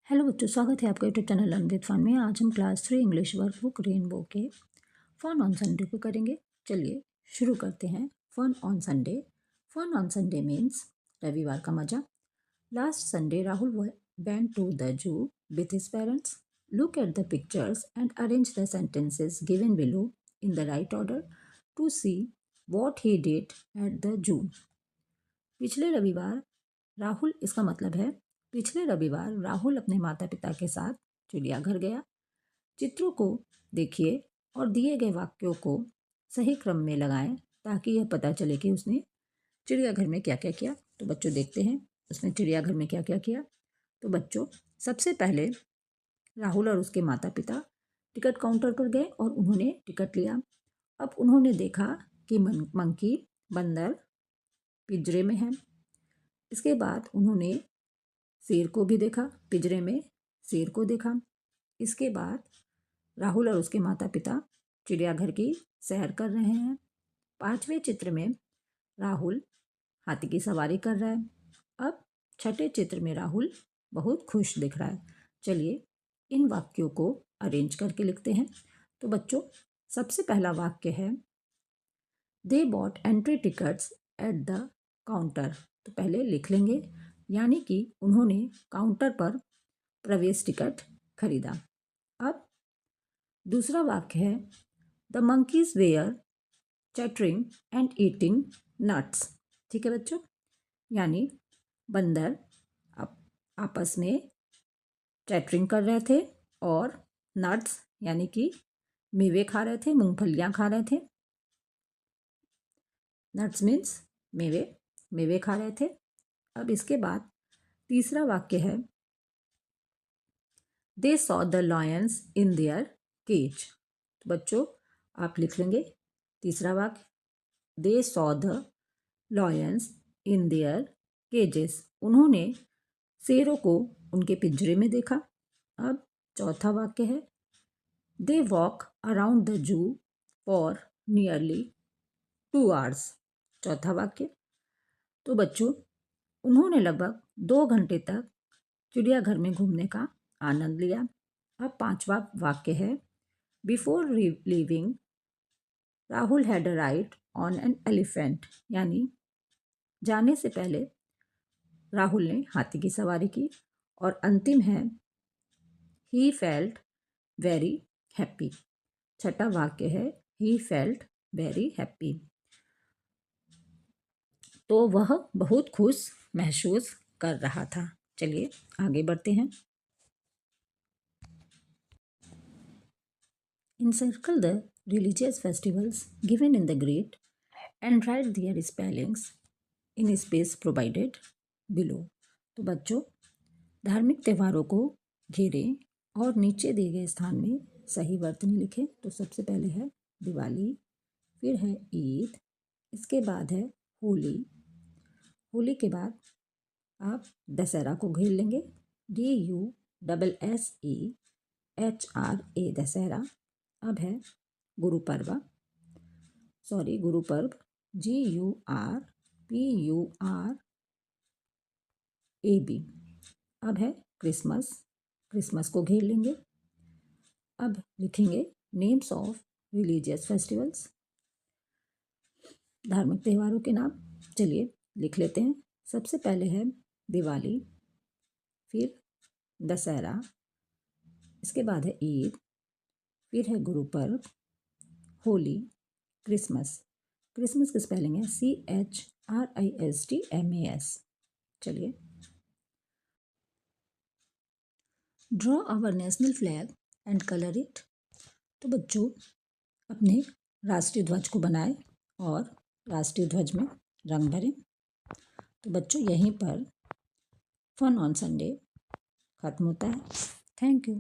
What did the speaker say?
Hello बच्चों, स्वागत है आपका YouTube channel learn with fun में। आज हम क्लास 3 इंग्लिश वर्कबुक रेनबो के फन ऑन संडे को करेंगे। चलिए शुरू करते हैं। Fun on Sunday. Fun on Sunday means रविवार का मजा। Last Sunday Rahul went to the zoo with his parents. Look at the pictures and arrange the sentences given below in the right order to see what he did at the zoo. पिछले रविवार राहुल, इसका मतलब है पिछले रविवार राहुल अपने माता पिता के साथ चिड़ियाघर गया। चित्रों को देखिए और दिए गए वाक्यों को सही क्रम में लगाएं ताकि यह पता चले कि उसने चिड़ियाघर में क्या क्या किया। तो बच्चों देखते हैं उसने चिड़ियाघर में क्या क्या किया। तो बच्चों सबसे पहले राहुल और उसके माता पिता टिकट काउंटर पर गए और उन्होंने टिकट लिया। अब उन्होंने देखा कि मंकी बंदर पिंजरे में है। इसके बाद उन्होंने शेर को भी देखा, पिंजरे में शेर को देखा। इसके बाद राहुल और उसके माता पिता चिड़ियाघर की सैर कर रहे हैं। 5वें चित्र में राहुल हाथी की सवारी कर रहा है। अब 6ठे चित्र में राहुल बहुत खुश दिख रहा है। चलिए इन वाक्यों को अरेंज करके लिखते हैं। तो बच्चों सबसे पहला वाक्य है they bought entry tickets at the counter. तो पहले लिख लेंगे, यानी कि उन्होंने काउंटर पर प्रवेश टिकट खरीदा। अब दूसरा वाक्य है the monkeys were chattering and eating nuts. ठीक है बच्चों, यानी बंदर आपस में चैटरिंग कर रहे थे और नट्स यानी कि मेवे खा रहे थे, मूंगफलियाँ खा रहे थे। नट्स मीन्स मेवे खा रहे थे। अब इसके बाद तीसरा वाक्य है they saw the lions in their cage. तो बच्चों आप लिख लेंगे तीसरा वाक्य they saw the lions in their cages. उन्होंने शेरों को उनके पिंजरे में देखा। अब चौथा वाक्य है they walk around the zoo for nearly 2 hours. चौथा वाक्य, तो बच्चों उन्होंने लगभग 2 घंटे तक चिड़ियाघर में घूमने का आनंद लिया। अब 5वां वाक्य है before leaving Rahul had a ride on an elephant, यानी जाने से पहले राहुल ने हाथी की सवारी की। और अंतिम है ही फेल्ट वेरी हैप्पी। छठा वाक्य है ही फेल्ट वेरी हैप्पी, तो वह बहुत खुश महसूस कर रहा था। चलिए आगे बढ़ते हैं। Encircle the religious festivals given in the grid and write their spellings in space provided below. तो बच्चों धार्मिक त्योहारों को घेरें और नीचे दिए गए स्थान में सही वर्तनी लिखें। तो सबसे पहले है दिवाली, फिर है ईद, इसके बाद है होली, होली के बाद आप दशहरा को घेर लेंगे DUSSEHRA दशहरा। अब है गुरुपर्व GURPURB। अब है क्रिसमस को घेर लेंगे। अब लिखेंगे नेम्स ऑफ रिलीजियस फेस्टिवल्स, धार्मिक त्योहारों के नाम। चलिए लिख लेते हैं। सबसे पहले है दिवाली, फिर दशहरा, इसके बाद है ईद, फिर है गुरुपर्व, होली, क्रिसमस की स्पेलिंग है CHRISTMAS। चलिए draw our national flag and colour it. तो बच्चों अपने राष्ट्रीय ध्वज को बनाएं और राष्ट्रीय ध्वज में रंग भरें। तो बच्चों यहीं पर फन ऑन संडे खत्म होता है। Thank you.